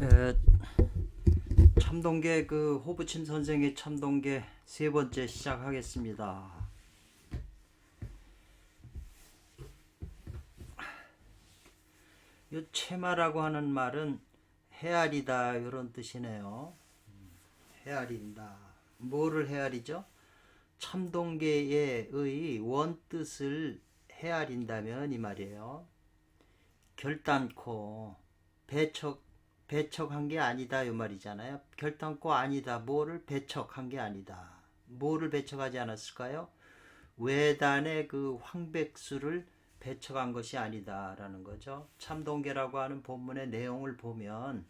에, 참동계 호부침 선생의 참동계 세 번째 시작하겠습니다. 이 체마라고 하는 말은 헤아리다 이런 뜻이네요. 헤아린다. 뭐를 헤아리죠? 참동계의 원뜻을 헤아린다면 이 말이에요. 결단코 배척한 게 아니다 이 말이잖아요. 결단코 아니다. 뭐를 배척한 게 아니다. 뭐를 배척하지 않았을까요? 외단의 황백수를 배척한 것이 아니다라는 거죠. 참동계라고 하는 본문의 내용을 보면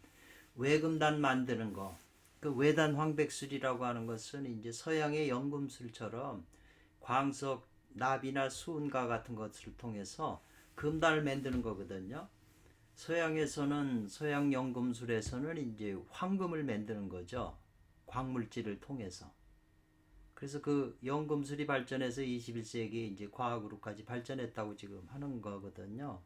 외금단 만드는 거, 그 외단 황백술이라고 하는 것은 이제 서양의 연금술처럼 광석, 납이나 수은과 같은 것을 통해서 금단을 만드는 거거든요. 서양에서는 서양 연금술에서는 이제 황금을 만드는 거죠. 광물질을 통해서. 그래서 그 연금술이 발전해서 21세기 이제 과학으로까지 발전했다고 지금 하는 거거든요.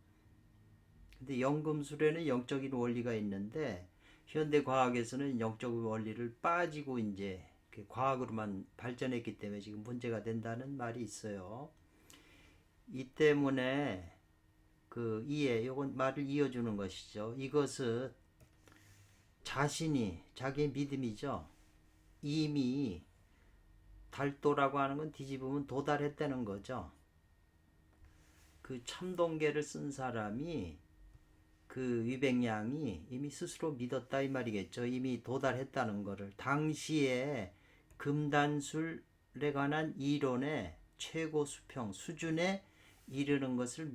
근데 연금술에는 영적인 원리가 있는데 현대 과학에서는 영적 원리를 빠지고 이제 과학으로만 발전했기 때문에 지금 문제가 된다는 말이 있어요. 이 때문에 요건 말을 이어주는 것이죠. 이것은 자기의 믿음이죠. 이미 달도라고 하는 건 뒤집으면 도달했다는 거죠. 그 참동계를 쓴 사람이 그 위백양이 이미 스스로 믿었다 이 말이겠죠. 이미 도달했다는 거를. 당시에 금단술에 관한 이론의 최고 수평 수준에 이르는 것을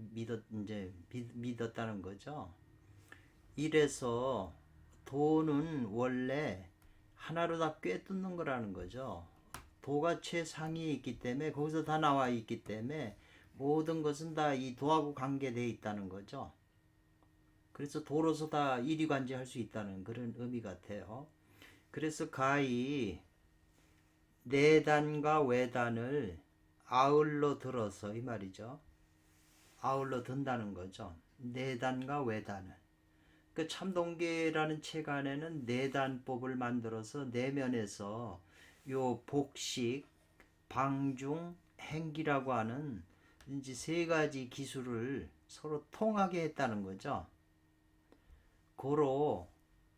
믿었다는 거죠. 이래서 도는 원래 하나로 다 꿰뚫는 거라는 거죠. 도가 최상위에 있기 때문에 거기서 다 나와 있기 때문에 모든 것은 다 이 도하고 관계되어 있다는 거죠. 그래서 도로서 다 이리관지할 수 있다는 그런 의미 같아요. 그래서 가히 내단과 외단을 아울러 들어서 이 말이죠. 아울러 든다는 거죠. 내단과 외단을. 그 참동계라는 책 안에는 내단법을 만들어서 내면에서 요 복식, 방중, 행기라고 하는 이제 세 가지 기술을 서로 통하게 했다는 거죠. 고로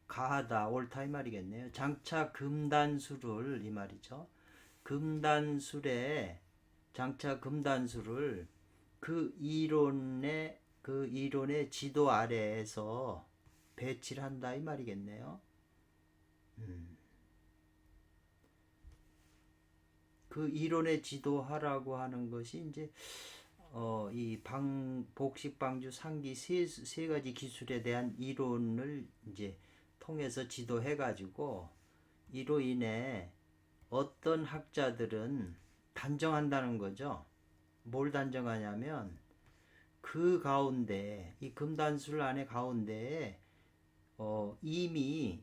가하다 옳다 이 말이겠네요. 장차 금단술을 이 말이죠. 장차 금단술을 그 이론의 지도 아래에서 배치를 한다 이 말이겠네요. 그 이론의 지도하라고 하는 것이 이제 이 복식, 방주, 상기 세 가지 기술에 대한 이론을 이제 통해서 지도해 가지고 이로 인해 어떤 학자들은 단정한다는 거죠. 뭘 단정하냐면 그 가운데 이 금단술 안에 가운데에 이미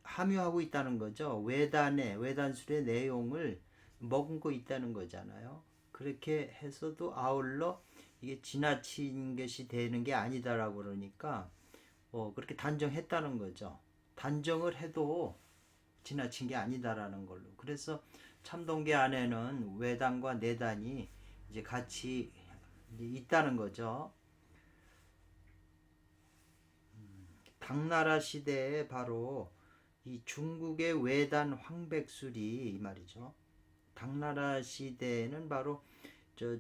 함유하고 있다는 거죠. 외단술의 내용을 머금고 있다는 거잖아요. 그렇게 해서도 아울러 이게 지나친 것이 되는 게 아니다라고 그러니까 그렇게 단정했다는 거죠. 단정을 해도 지나친 게 아니다라는 걸로. 그래서 참동계 안에는 외단과 내단이 이제 같이 있다는 거죠. 당나라 시대에 바로 이 중국의 외단 황백술이 이 말이죠. 당나라 시대에는 바로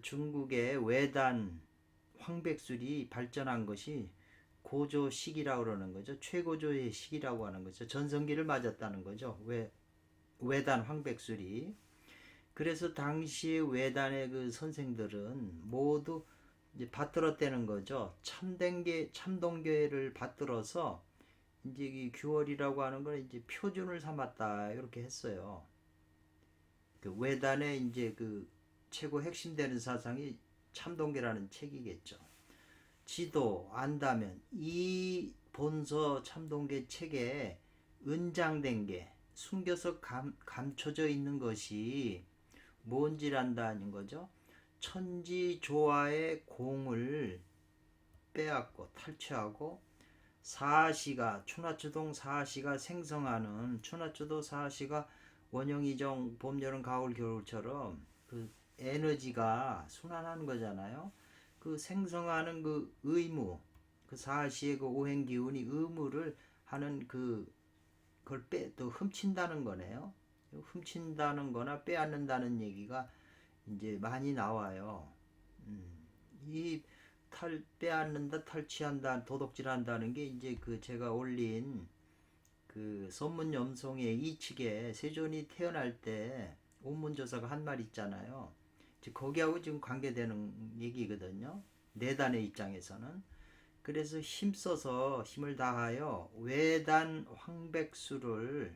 중국의 외단 황백술이 발전한 것이 고조 시기라고 그러는 거죠. 최고조의 시기라고 하는 거죠. 전성기를 맞았다는 거죠. 외단 황백술이. 그래서 당시 외단의 그 선생들은 모두 이제 받들었다는 거죠. 참동계를 받들어서 이제 이 규월이라고 하는 걸 이제 표준을 삼았다 이렇게 했어요. 그 외단의 이제 그 최고 핵심되는 사상이 참동계라는 책이겠죠. 지도 안다면 이 본서 참동계 책에 은장된 게 숨겨서 감춰져 있는 것이 뭔지란다는 거죠. 천지조화의 공을 빼앗고 탈취하고 사시가 추나추동 사시가 생성하는 추나추도 사시가 원형이정 봄, 여름, 가을, 겨울처럼 그 에너지가 순환하는 거잖아요. 그 생성하는 그 의무, 그 사시의 그 오행 기운이 의무를 하는 그걸 또 훔친다는 거네요. 훔친다는 거나 빼앗는다는 얘기가 이제 많이 나와요. 이 빼앗는다, 탈취한다, 도둑질한다는 게 이제 그 제가 올린 그 선문염송의 이측에 세존이 태어날 때 온문조사가 한 말 있잖아요. 거기하고 지금 관계되는 얘기거든요. 내단의 입장에서는. 그래서 힘써서 힘을 다하여 외단 항백술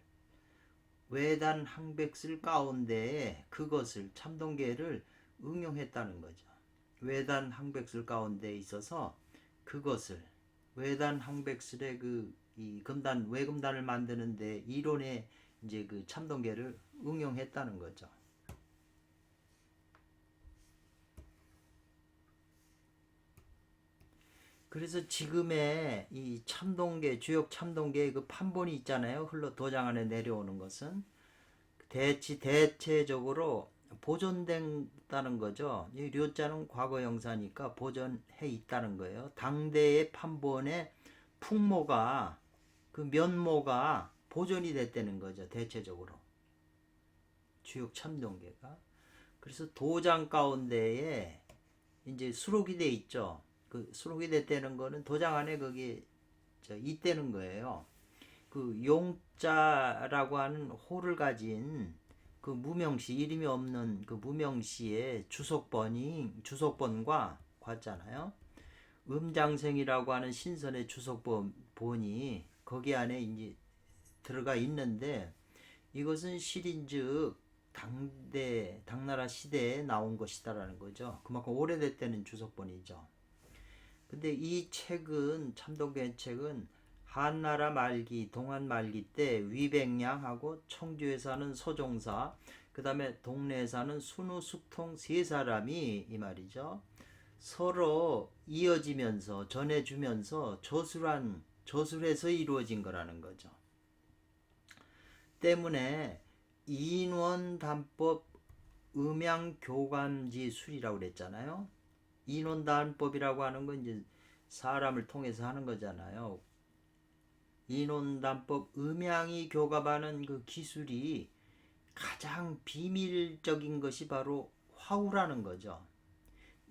가운데 그것을 참동계를 응용했다는 거죠. 외단 항백술 가운데 있어서 그것을 외단 항백술의 이 금단 외금단을 만드는데 이론에 이제 그 참동계를 응용했다는 거죠. 그래서 지금의 이 참동계 주역 참동계의 그 판본이 있잖아요. 흘러 도장 안에 내려오는 것은 대체적으로 보존된다는 거죠. 이 료자는 과거 영사니까 보존해 있다는 거예요. 당대의 판본의 풍모가 그 면모가 보존이 됐다는 거죠. 대체적으로 주역 참동계가. 그래서 도장 가운데에 이제 수록이 돼 있죠. 그 수록이 됐다는 거는 도장 안에 거기 있다는 거예요. 그 용자라고 하는 호를 가진 그 무명시 이름이 없는 그 무명시의 주석본과 같잖아요. 음장생이라고 하는 신선의 주석본이 거기 안에 이제 들어가 있는데 이것은 실인즉 당나라 시대에 나온 것이다라는 거죠. 그만큼 오래됐다는 주석본이죠. 근데 이 책은 참동계 책은 한나라 말기 동안 말기 때 위백량하고 청주에 사는 서종사 그 다음에 동네에 사는 순우숙통 세 사람이 이 말이죠. 서로 이어지면서 전해주면서 저술해서 이루어진 거라는 거죠. 때문에 인원단법 음양교감지술이라고 그랬잖아요. 인원단법이라고 하는 건 이제 사람을 통해서 하는 거잖아요. 인원단법 음양이 교감하는 그 기술이 가장 비밀적인 것이 바로 화우라는 거죠.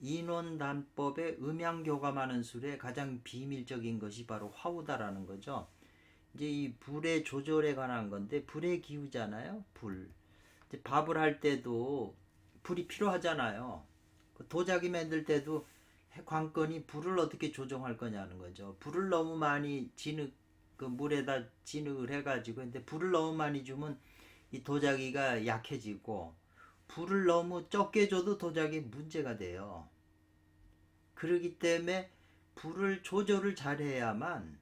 인원단법의 음양 교감하는 술에 가장 비밀적인 것이 바로 화우다라는 거죠. 이제 이 불의 조절에 관한 건데 불의 기후잖아요. 불. 이제 밥을 할 때도 불이 필요하잖아요. 도자기 만들 때도 관건이 불을 어떻게 조정할 거냐는 거죠. 불을 너무 많이 그 물에다 진흙을 해가지고 근데 불을 너무 많이 주면 이 도자기가 약해지고 불을 너무 적게 줘도 도자기 문제가 돼요. 그렇기 때문에 불을 조절을 잘해야만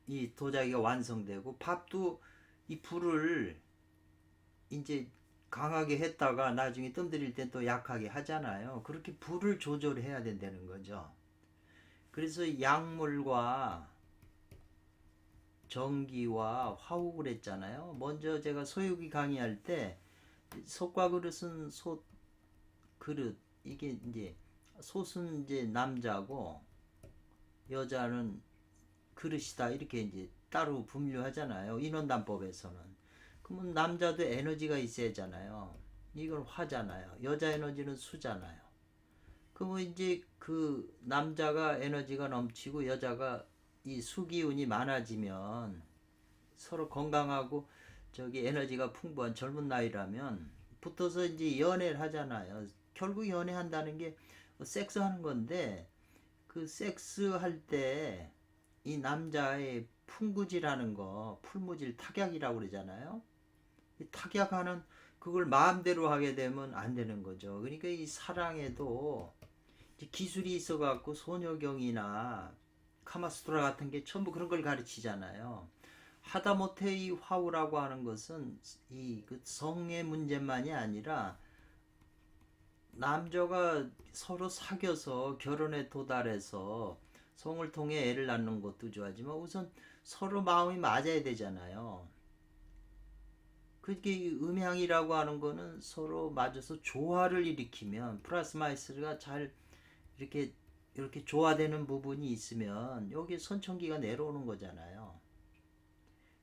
이 도자기가 완성되고 밥도 이 불을 이제 강하게 했다가 나중에 뜸 들일 땐 또 약하게 하잖아요. 그렇게 불을 조절해야 된다는 거죠. 그래서 약물과 전기와 화우 그랬잖아요. 먼저 제가 소유기 강의할 때 솥과 그릇은 솥 그릇 이게 이제 솥은 이제 남자고 여자는 그릇이다 이렇게 이제 따로 분류하잖아요. 인원단법에서는. 그러면 남자도 에너지가 있어야 하잖아요. 이건 화잖아요. 여자 에너지는 수잖아요. 그러면 이제 그 남자가 에너지가 넘치고 여자가 이 수기운이 많아지면 서로 건강하고 저기 에너지가 풍부한 젊은 나이라면 붙어서 이제 연애를 하잖아요. 결국 연애한다는 게 섹스하는 건데 그 섹스할 때 이 남자의 풍구질하는 거 풀무질 탁약이라고 그러잖아요. 이 탁약하는 그걸 마음대로 하게 되면 안 되는 거죠. 그러니까 이 사랑에도 기술이 있어 갖고 소녀경이나 카마수트라 같은 게 전부 그런 걸 가르치잖아요. 하다못해 이 화우라고 하는 것은 이 그 성의 문제만이 아니라 남자가 서로 사귀어서 결혼에 도달해서 성을 통해 애를 낳는 것도 좋아하지만 우선 서로 마음이 맞아야 되잖아요. 그게 음양이라고 하는 거는 서로 맞아서 조화를 일으키면 플러스 마이너스가 잘 이렇게 조화되는 부분이 있으면 여기 선천기가 내려오는 거잖아요.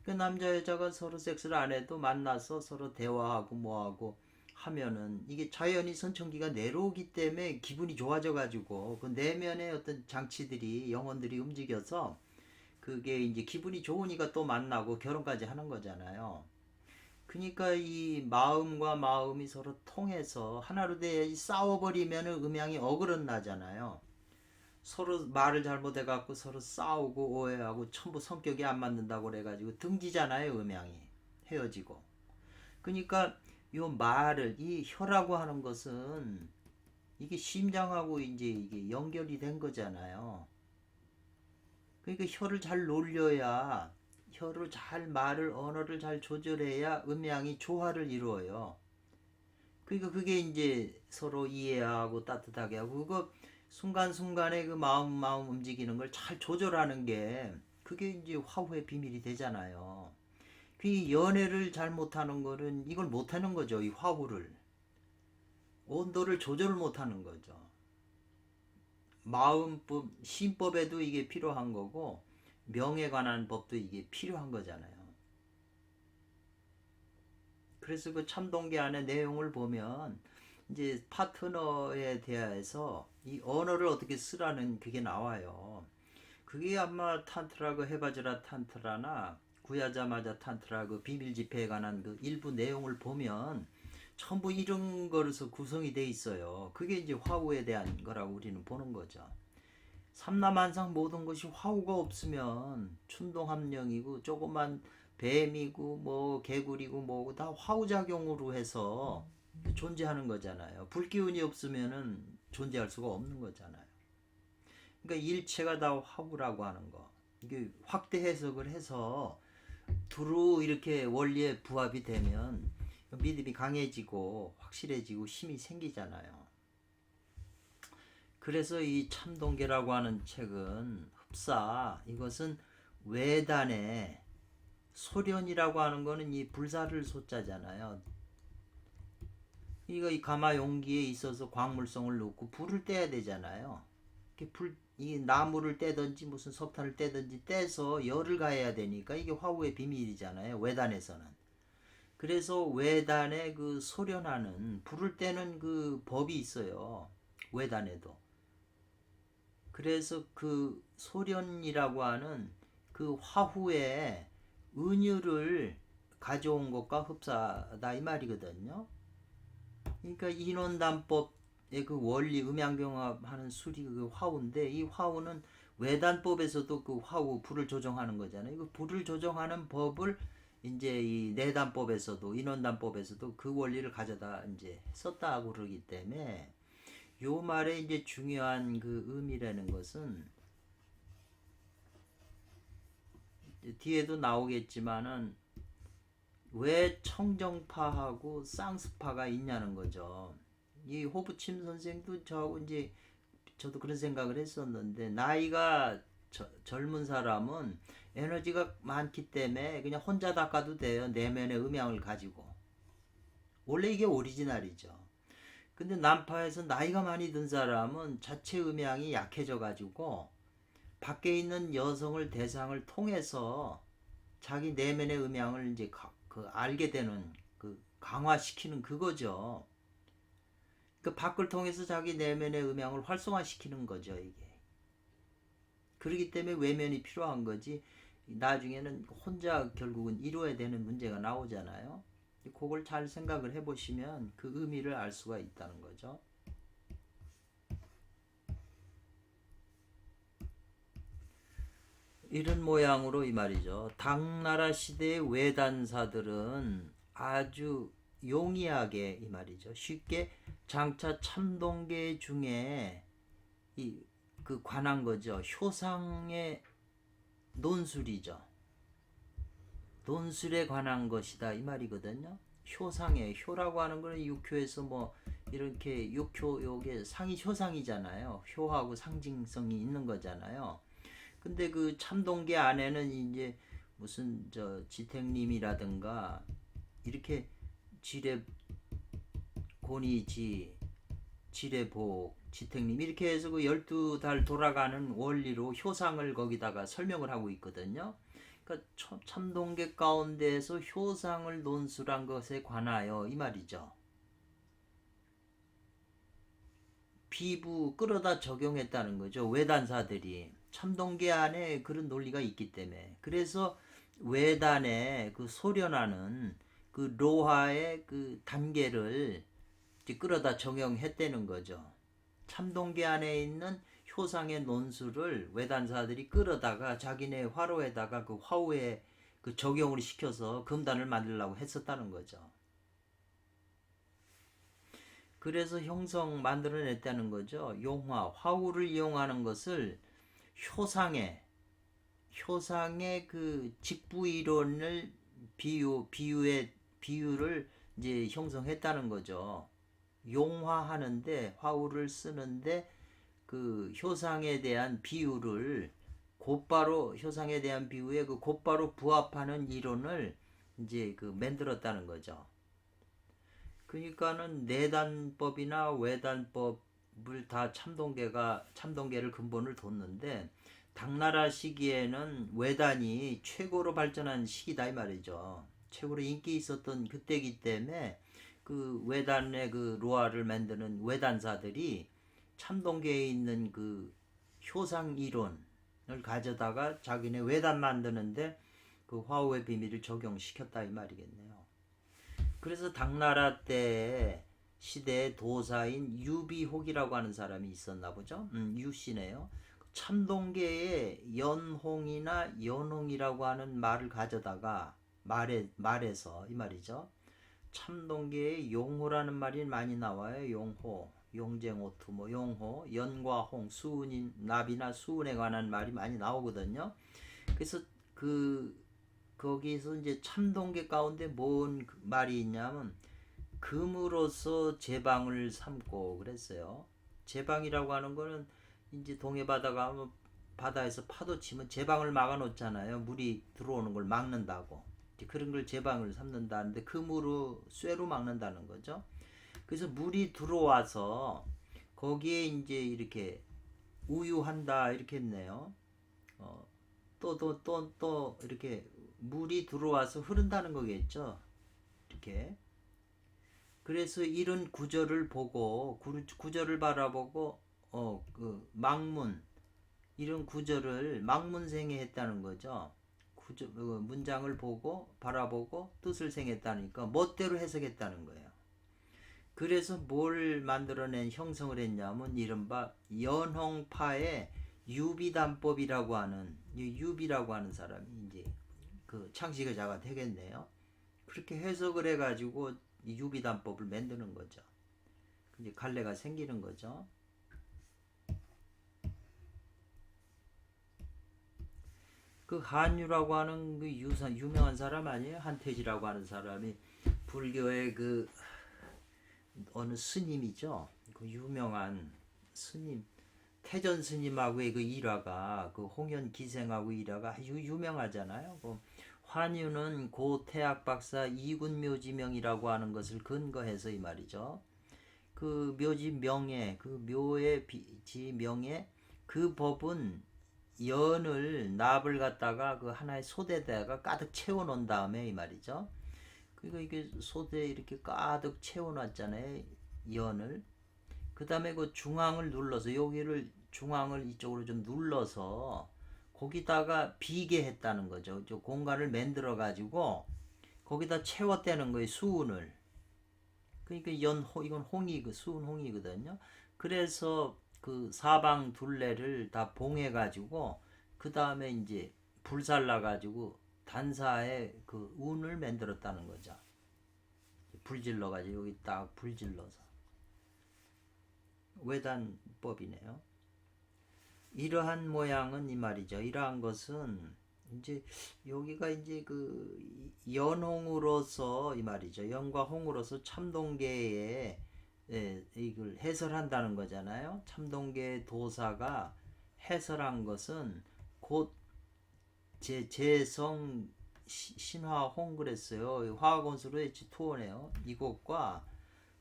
그 남자 여자가 서로 섹스를 안 해도 만나서 서로 대화하고 뭐하고 하면은 이게 자연히 선천기가 내려오기 때문에 기분이 좋아져 가지고 그 내면의 어떤 장치들이 영혼들이 움직여서 그게 이제 기분이 좋으니까 또 만나고 결혼까지 하는 거잖아요. 그러니까 이 마음과 마음이 서로 통해서 하나로 돼야지 싸워버리면은 음양이 어그러나잖아요. 서로 말을 잘못해 갖고 서로 싸우고 오해하고 전부 성격이 안 맞는다고 그래가지고 등지잖아요. 음양이 헤어지고. 그러니까 요 말을 이 혀라고 하는 것은 이게 심장하고 이제 이게 연결이 된 거잖아요. 그러니까 혀를 잘 놀려야 혀를 잘 말을 언어를 잘 조절해야 음양이 조화를 이루어요. 그러니까 그게 이제 서로 이해하고 따뜻하게 하고 그거 순간순간에 그 마음 움직이는 걸 잘 조절하는 게 그게 이제 화후의 비밀이 되잖아요. 그 연애를 잘 못하는 거는 이걸 못하는 거죠. 이 화후를 온도를 조절 못하는 거죠. 마음법 신법에도 이게 필요한 거고 명에 관한 법도 이게 필요한 거잖아요. 그래서 그 참동계 안의 내용을 보면 이제 파트너에 대해서 이 언어를 어떻게 쓰라는 그게 나와요. 그게 아마 탄트라 헤바즈라 탄트라나 구야자마자 탄트라 비밀 집회에 관한 그 일부 내용을 보면 전부 이런 거로서 구성이 돼 있어요. 그게 이제 화우에 대한 거라고 우리는 보는 거죠. 삼라만상 모든 것이 화우가 없으면 춘동함령이고 조그만 뱀이고 뭐 개구리고 뭐고 다 화우작용으로 해서 존재하는 거잖아요. 불기운이 없으면은 존재할 수가 없는 거잖아요. 그러니까 일체가 다 화우라고 하는 거. 이게 확대 해석을 해서 두루 이렇게 원리에 부합이 되면 믿음이 강해지고 확실해지고 힘이 생기잖아요. 그래서 이 참동계라고 하는 책은 흡사 이것은 외단의 소련이라고 하는 거는 이 불사를 소자잖아요. 이거 이 가마 용기에 있어서 광물성을 넣고 불을 떼야 되잖아요. 이 나무를 떼든지 무슨 석탄을 떼든지 떼서 열을 가해야 되니까 이게 화우의 비밀이잖아요. 외단에서는. 그래서 외단에 그 소련하는 불을 떼는 그 법이 있어요. 외단에도. 그래서 그 소련이라고 하는 그 화후에 은유를 가져온 것과 흡사다 이 말이거든요. 그러니까 인원단법의 그 원리 음양경합하는 술이 그 화우인데 이 화우는 외단법에서도 그 화우 불을 조정하는 거잖아요. 그 불을 조정하는 법을 이제 이 내단법에서도 인원단법에서도 그 원리를 가져다 이제 썼다고 그러기 때문에 요 말에 이제 중요한 그 의미라는 것은 뒤에도 나오겠지만은 왜 청정파하고 쌍스파가 있냐는 거죠. 이 호부침 선생도 저하고 이제 저도 그런 생각을 했었는데 나이가 젊은 사람은 에너지가 많기 때문에 그냥 혼자 닦아도 돼요. 내면의 음양을 가지고. 원래 이게 오리지널이죠. 근데 난파에서 나이가 많이 든 사람은 자체 음양이 약해져 가지고 밖에 있는 여성을 대상을 통해서 자기 내면의 음양을 이제 알게 되는 그 강화시키는 그거죠. 그 밖을 통해서 자기 내면의 음양을 활성화시키는 거죠, 이게. 그렇기 때문에 외면이 필요한 거지. 나중에는 혼자 결국은 이루어야 되는 문제가 나오잖아요. 그걸 잘 생각을 해보시면 그 의미를 알 수가 있다는 거죠. 이런 모양으로 이 말이죠. 당나라 시대의 외단사들은 아주 용이하게 이 말이죠. 쉽게 장차 참동계 중에 그 관한 거죠. 효상의 논술이죠. 논술에 관한 것이다 이 말이거든요. 효상의 효라고 하는 거는 육효에서 뭐 이렇게 육효 요게 상이 효상이잖아요. 효하고 상징성이 있는 거잖아요. 근데 그 참동계 안에는 이제 무슨 저 지택님이라든가 이렇게 지뢰 고니지 지뢰복 지택님 이렇게 해서 그 12달 돌아가는 원리로 효상을 거기다가 설명을 하고 있거든요. 그러니까 참동계 가운데에서 효상을 논술한 것에 관하여 이 말이죠. 비부 끌어다 적용했다는 거죠. 외단사들이 참동계 안에 그런 논리가 있기 때문에. 그래서 외단에 그 소련하는 그 로하의 그 단계를 끌어다 적용했다는 거죠. 참동계 안에 있는 효상의 논술을 외단사들이 끌어다가 자기네 화로에다가 그 화우에 그 적용을 시켜서 금단을 만들려고 했었다는 거죠. 그래서 형성 만들어냈다는 거죠. 용화, 화우를 이용하는 것을 효상의 그 직부 이론을 비유를 이제 형성했다는 거죠. 용화하는데 화우를 쓰는데 그 효상에 대한 비유를 곧바로 효상에 대한 비유에 그 곧바로 부합하는 이론을 이제 그 만들었다는 거죠. 그러니까는 내단법이나 외단법을 다 참동계를 근본을 뒀는데 당나라 시기에는 외단이 최고로 발전한 시기다 이 말이죠. 최고로 인기 있었던 그때이기 때문에 그 외단의 그 로아를 만드는 외단사들이 참동계에 있는 그 효상 이론을 가져다가 자기네 외단 만드는데 그 화우의 비밀을 적용시켰다 이 말이겠네요. 그래서 당나라 때 시대의 도사인 유비혹이라고 하는 사람이 있었나 보죠. 유씨네요. 참동계에 연홍이나 연홍이라고 하는 말을 가져다가 말에서 이 말이죠. 참동계에 용호라는 말이 많이 나와요. 용호, 용쟁오투, 뭐 용호, 연과 홍, 수은인, 나비나 수은에 관한 말이 많이 나오거든요. 그래서 거기서 이제 참동계 가운데 뭔 말이 있냐면 금으로서 제방을 삼고 그랬어요. 제방이라고 하는 거는 이제 동해 바다가 바다에서 파도 치면 제방을 막아 놓잖아요. 물이 들어오는 걸 막는다고. 그런 걸 제방을 삼는다는데 금으로 쇠로 막는다는 거죠. 그래서 물이 들어와서 거기에 이제 이렇게 우유한다 이렇게 했네요. 또 이렇게 물이 들어와서 흐른다는 거겠죠. 이렇게. 그래서 이런 구절을 보고 구절을 바라보고 그 막문 이런 구절을 막문생에 했다는 거죠. 문장을 보고 바라보고 뜻을 생했다니까 멋대로 해석했다는 거예요. 그래서 뭘 만들어낸 형성을 했냐면 이른바 연홍파의 유비단법이라고 하는 유비라고 하는 사람이 이제 그 창시자가 되겠네요. 그렇게 해석을 해가지고 유비단법을 만드는 거죠. 이제 갈래가 생기는 거죠. 그 한유라고 하는 그 유명한 사람 아니에요? 한태지라고 하는 사람이 불교의 그 어느 스님이죠. 그 유명한 스님 태전 스님하고의 그 일화가 그 홍연 기생하고 일화가 아주 유명하잖아요. 그 환유는 고 태학 박사 이군묘지명이라고 하는 것을 근거해서 이 말이죠. 그 묘지명에 그 묘의 지명에 그 법은 연을 납을 갖다가 그 하나의 소대에다가 가득 채워 놓은 다음에 이 말이죠. 그러니까 이게 소대에 이렇게 가득 채워 놨잖아요. 연을. 그 다음에 그 중앙을 눌러서 여기를 중앙을 이쪽으로 좀 눌러서 거기다가 비게 했다는 거죠. 저 공간을 만들어 가지고 거기다 채웠다는 거예요. 수은을. 그러니까 이건 홍이 수은 홍이거든요. 그래서 그 사방 둘레를 다 봉해 가지고 그 다음에 이제 불살라 가지고 단사에 그 운을 만들었다는 거죠. 불질러 가지고 여기 딱 불질러서 외단법이네요. 이러한 모양은 이 말이죠. 이러한 것은 이제 여기가 이제 그 연홍으로서 이 말이죠. 연과 홍으로서 참동계에 이걸 해설한다는 거잖아요. 참동계 도사가 해설한 것은 곧 재성 신화홍 그랬어요. 화학원수로 했지 투어네요. 이것과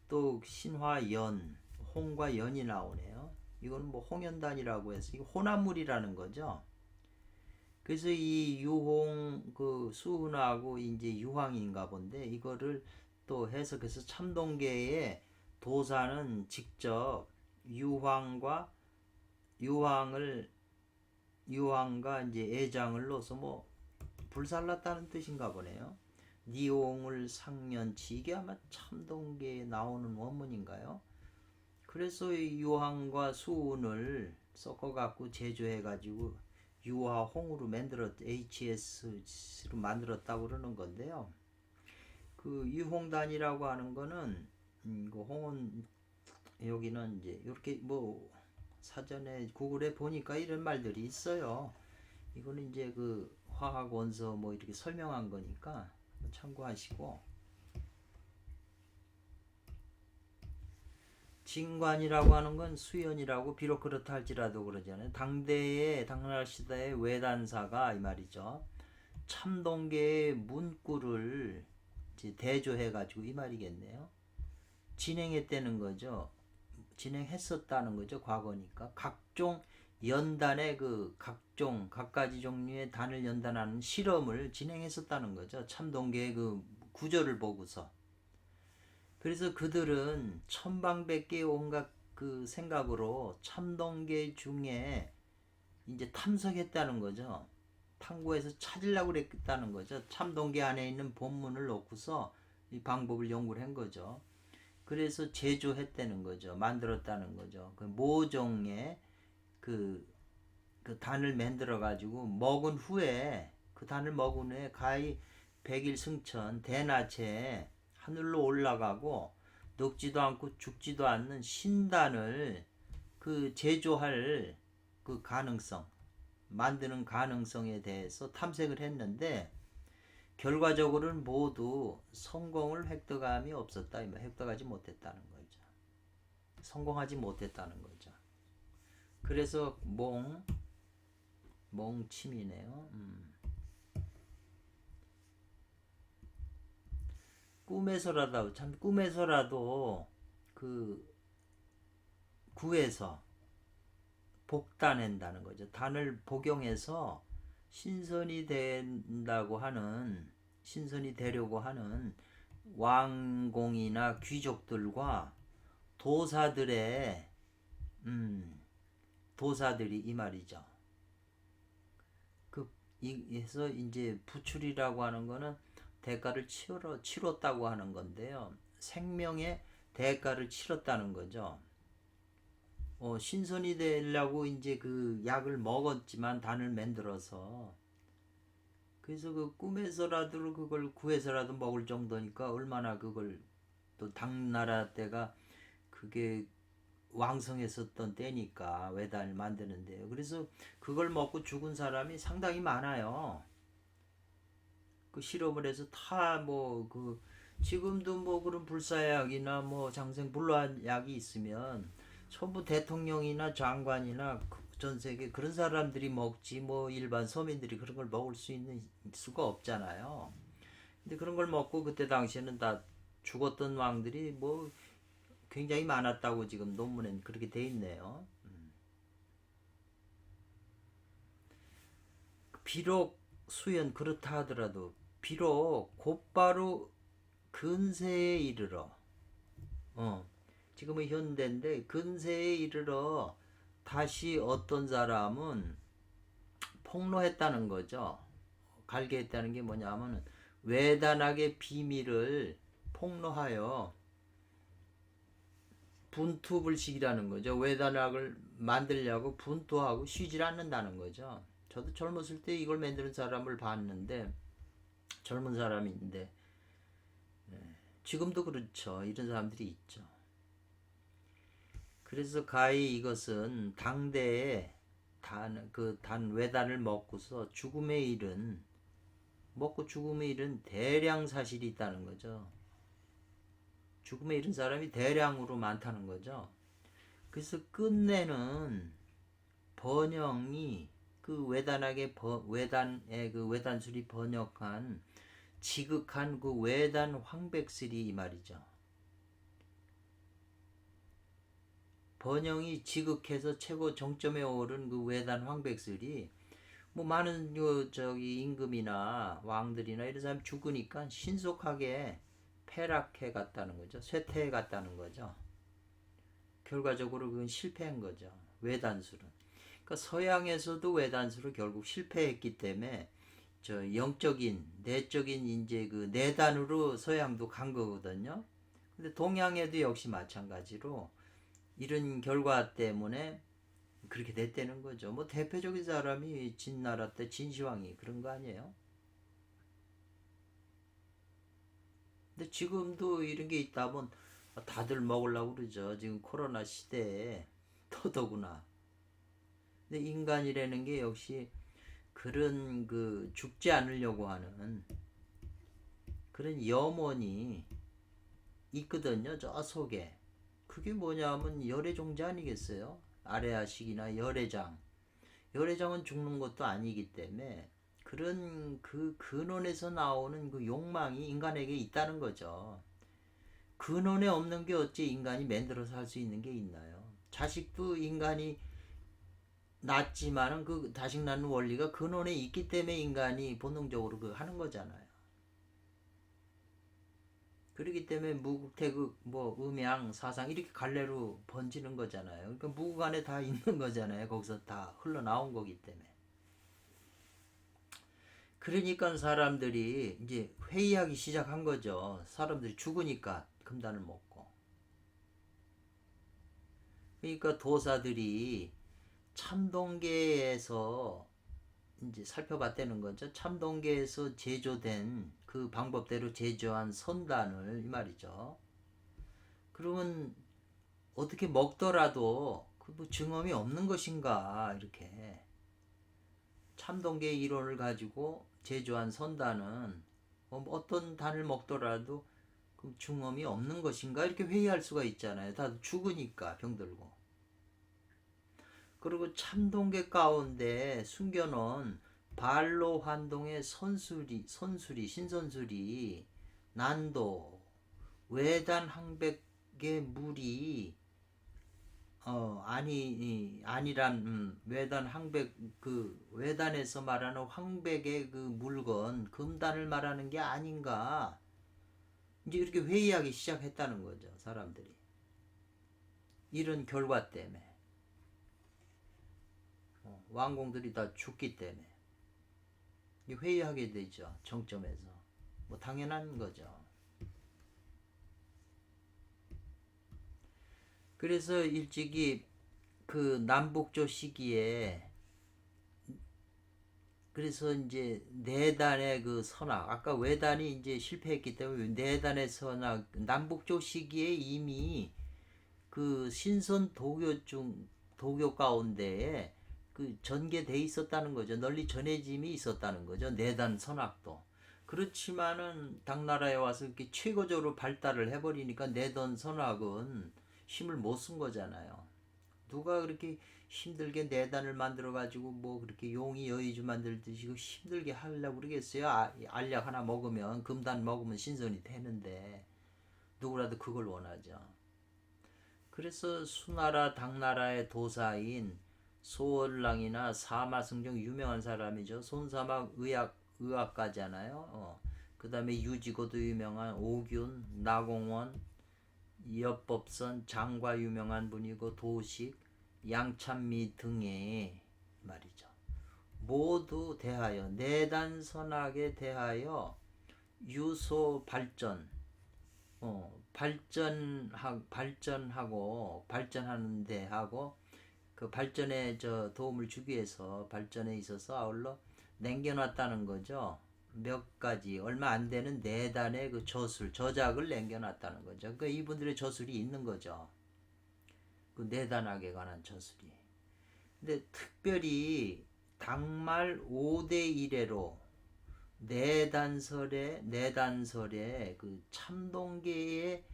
또 신화연, 홍과 연이 나오네요. 이거는 뭐 홍연단이라고 해서 이거 혼합물이라는 거죠. 그래서 이 유홍 그 수훈하고 이제 유황인가 본데 이거를 또 해석해서 참동계의 도사는 직접 유황과 유황을 유황과 이제 애장을 넣어서 뭐 불살랐다는 뜻인가 보네요. 니옹을 상년치 이게 아마 참동계에 나오는 원문인가요? 그래서 이 유황과 수은을 섞어 갖고 제조해 가지고 유화홍으로 HS로 만들었다고 그러는 건데요. 그 유홍단이라고 하는 거는 그 홍은 여기는 이제 이렇게 뭐 사전에 구글에 보니까 이런 말들이 있어요. 이거는 이제 그 화학 원서 뭐 이렇게 설명한 거니까 참고하시고, 진관이라고 하는 건 수연이라고 비록 그렇다 할지라도 그러잖아요. 당나라 시대의 외단사가 이 말이죠. 참동계의 문구를 이제 대조해 가지고 이 말이겠네요. 진행했다는 거죠. 진행했었다는 거죠. 과거니까. 각종 연단의 그 각종 각가지 종류의 단을 연단하는 실험을 진행했었다는 거죠. 참동계의 그 구조를 보고서. 그래서 그들은 천방백계의 온갖 그 생각으로 참동계 중에 이제 탐색했다는 거죠. 탐구해서 찾으려고 그랬다는 거죠. 참동계 안에 있는 본문을 놓고서 이 방법을 연구를 한 거죠. 그래서 제조했다는 거죠. 만들었다는 거죠. 그 모종의 그 단을 만들어 가지고 먹은 후에 그 단을 먹은 후에 가히 백일승천 대나체에 하늘로 올라가고 늙지도 않고 죽지도 않는 신단을 그 제조할 그 가능성, 만드는 가능성에 대해서 탐색을 했는데 결과적으로는 모두 성공을 획득함이 없었다. 획득하지 못했다는 거죠. 성공하지 못했다는 거죠. 그래서 몽침이네요. 꿈에서라도 그 구해서 복단한다는 거죠. 단을 복용해서 신선이 되려고 하는 왕공이나 귀족들과 도사들이 이 말이죠. 그래서 이제 부출이라고 하는 거는 대가를 치렀다고 하는 건데요. 생명의 대가를 치렀다는 거죠. 신선이 되려고 이제 그 약을 먹었지만 단을 만들어서 그래서 그 꿈에서라도 그걸 구해서라도 먹을 정도니까 얼마나 그걸 또 당나라 때가 그게 왕성했었던 때니까 외단을 만드는데요. 그래서 그걸 먹고 죽은 사람이 상당히 많아요. 그 실험을 해서 다 뭐 그 지금도 뭐 그런 불사약이나 뭐 장생불로약이 있으면 전부 대통령이나 장관이나 전 세계 그런 사람들이 먹지 뭐 일반 서민들이 그런 걸 먹을 수가 없잖아요. 근데 그런 걸 먹고 그때 당시에는 다 죽었던 왕들이 뭐 굉장히 많았다고 지금 논문엔 그렇게 돼 있네요. 비록 수연 그렇다 하더라도 비록 곧바로 근세에 이르러 지금은 현대인데 근세에 이르러 다시 어떤 사람은 폭로했다는 거죠. 갈개했다는 게 뭐냐면 외단학의 비밀을 폭로하여 분투불식이라는 거죠. 외단학을 만들려고 분투하고 쉬질 않는다는 거죠. 저도 젊었을 때 이걸 만드는 사람을 봤는데 젊은 사람인데 지금도 그렇죠. 이런 사람들이 있죠. 그래서 가히 이것은 당대에 단 외단을 먹고서 죽음에 이른 대량 사실이 있다는 거죠. 죽음에 이른 사람이 대량으로 많다는 거죠. 그래서 끝내는 번영이 그 외단의 그 외단술이 번역한 지극한 그 외단 황백슬이 이 말이죠. 번영이 지극해서 최고 정점에 오른 그 외단 황백슬이 뭐 많은 저기 임금이나 왕들이나 이런 사람 죽으니까 신속하게 패락해 갔다는 거죠. 쇠퇴해 갔다는 거죠. 결과적으로 그건 실패한 거죠. 외단술은. 그러니까 서양에서도 외단술을 결국 실패했기 때문에 저 영적인 내적인 이제 그 내단으로 서양도 간 거거든요. 근데 동양에도 역시 마찬가지로 이런 결과 때문에 그렇게 됐다는 거죠. 뭐 대표적인 사람이 진나라 때 진시황이 그런 거 아니에요? 근데 지금도 이런 게 있다면 다들 먹으려고 그러죠. 지금 코로나 시대에 더더구나. 근데 인간이라는 게 역시 그런 그 죽지 않으려고 하는 그런 염원이 있거든요. 저 속에. 그게 뭐냐면 열애종자 아니겠어요? 아레아식이나 열애장. 열애장은 죽는 것도 아니기 때문에 그런 그 근원에서 나오는 그 욕망이 인간에게 있다는 거죠. 근원에 없는 게 어찌 인간이 만들어서 할 수 있는 게 있나요? 자식도 인간이 낳지만은 그 자식 낳는 원리가 근원에 있기 때문에 인간이 본능적으로 그 하는 거잖아요. 그렇기 때문에 무국, 태극, 뭐 음양, 사상 이렇게 갈래로 번지는 거잖아요. 그러니까 무국 안에 다 있는 거잖아요. 거기서 다 흘러나온 거기 때문에. 그러니까 사람들이 이제 회의하기 시작한 거죠. 사람들이 죽으니까 금단을 먹고. 그러니까 도사들이 참동계에서 이제 살펴봤다는 거죠. 참동계에서 제조된 그 방법대로 제조한 선단을 이 말이죠. 그러면 어떻게 먹더라도 그 뭐 증언이 없는 것인가 이렇게 참동계 이론을 가지고 제조한 선단은 어떤 단을 먹더라도 그 증언이 없는 것인가 이렇게 회의할 수가 있잖아요. 다 죽으니까 병들고. 그리고 참동계 가운데 숨겨놓은 발로 환동의 신선술이 난도 외단 항백의 물이 아니란 외단 항백 그 외단에서 말하는 황백의 그 물건 금단을 말하는 게 아닌가 이제 이렇게 회의하기 시작했다는 거죠. 사람들이 이런 결과 때문에 왕공들이 다 죽기 때문에 회의하게 되죠. 정점에서 뭐 당연한 거죠. 그래서 일찍이 그 남북조 시기에 그래서 이제 내단의 그 선악 아까 외단이 이제 실패했기 때문에 내단의 선악 남북조 시기에 이미 그 신선 도교 가운데에 그 전개돼 있었다는 거죠. 널리 전해짐이 있었다는 거죠. 내단 선악도. 그렇지만은 당나라에 와서 이렇게 최고적으로 발달을 해버리니까 내단 선악은 힘을 못 쓴 거잖아요. 누가 그렇게 힘들게 내단을 만들어 가지고 뭐 그렇게 용이 여의주 만들듯이 힘들게 하려고 그러겠어요. 알약 하나 먹으면 금단 먹으면 신선이 되는데 누구라도 그걸 원하죠. 그래서 수나라 당나라의 도사인 소월랑이나 사마승정 유명한 사람이죠. 손사막 의학가잖아요. 그 다음에 유지고도 유명한 오균, 나공원, 이업법선, 장과 유명한 분이고 도식, 양찬미 등의 말이죠. 모두 대하여 내단선악에 대하여 유소 발전, 발전하고 발전하는데 하고 그 발전에 저 도움을 주기 위해서 발전에 있어서 아울러 남겨놨다는 거죠. 몇 가지 얼마 안 되는 내단의 그 저작을 남겨놨다는 거죠. 그 이분들의 저술이 있는 거죠. 그 내단학에 관한 저술이. 근데 특별히 당말 5대 1회로 내단설에 그 참동계의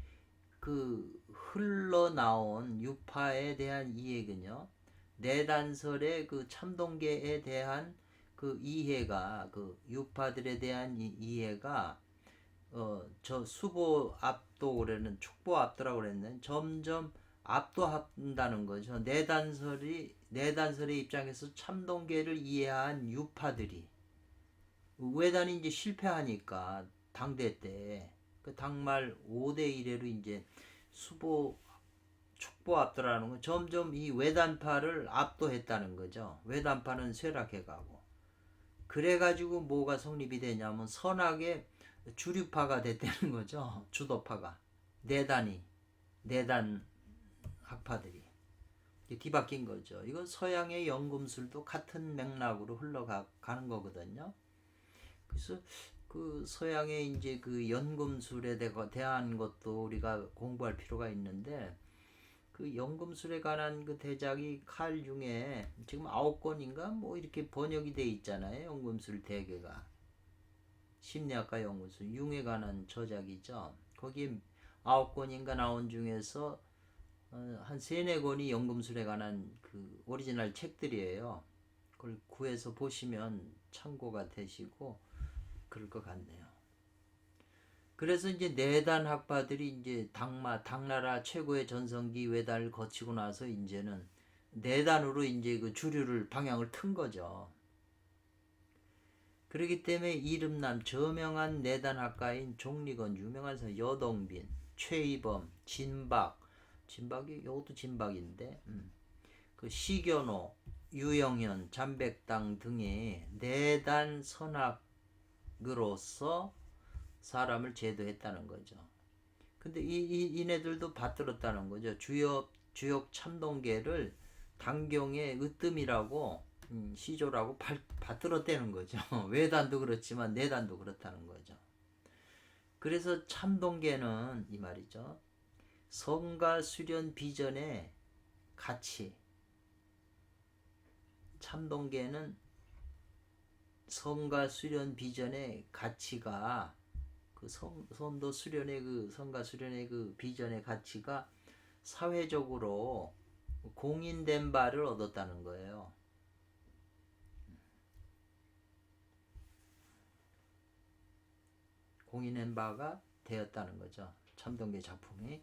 그 흘러나온 유파에 대한 이야기는요. 내단설의 그 참동계에 대한 그 이해가, 그 유파들에 대한 이해가 저 수보 압도 그랬는 축보 압도라고 그랬는 점점 압도한다는 거죠. 내단설의 입장에서 참동계를 이해한 유파들이 외단이 이제 실패하니까 당대 때 그 당말 5대 1회로 이제 수보 축보 압도라는 건 점점 이 외단파를 압도했다는 거죠. 외단파는 쇠락해가고 그래가지고 뭐가 성립이 되냐면 선악의 주류파가 됐다는 거죠. 주도파가 내단 학파들이 뒤바뀐 거죠. 이건 서양의 연금술도 같은 맥락으로 흘러가는 거거든요. 그래서 그 서양의 이제 그 연금술에 대한 것도 우리가 공부할 필요가 있는데 그 연금술에 관한 그 대작이 칼 융에 지금 9권인가 뭐 이렇게 번역이 돼 있잖아요. 연금술 대개가 심리학과 연금술 융에 관한 저작이죠. 거기에 9권인가 나온 중에서 한 3-4권이 연금술에 관한 그 오리지널 책들이에요. 그걸 구해서 보시면 참고가 되시고 그럴 것 같네요. 그래서 이제 내단 학파들이 이제 당나라 최고의 전성기 외단을 거치고 나서 이제는 내단으로 이제 그 주류를 방향을 튼 거죠. 그렇기 때문에 이름남 저명한 내단 학가인 종리건 유명한 사람 여동빈, 최이범, 진박이 이것도 진박인데 그 시견호, 유영현, 잠백당 등의 내단 선학으로서 사람을 제도했다는 거죠. 근데 이네들도 받들었다는 거죠. 주역 참동계를 당경의 으뜸이라고 시조라고 받들었다는 거죠. 외단도 그렇지만 내단도 그렇다는 거죠. 그래서 참동계는 이 말이죠. 성가 수련 비전의 가치. 참동계는 성가 수련 비전의 가치가 그 선도 수련의 그 성가 수련의 그 비전의 가치가 사회적으로 공인된 바를 얻었다는 거예요. 공인된 바가 되었다는 거죠. 참동계 작품이.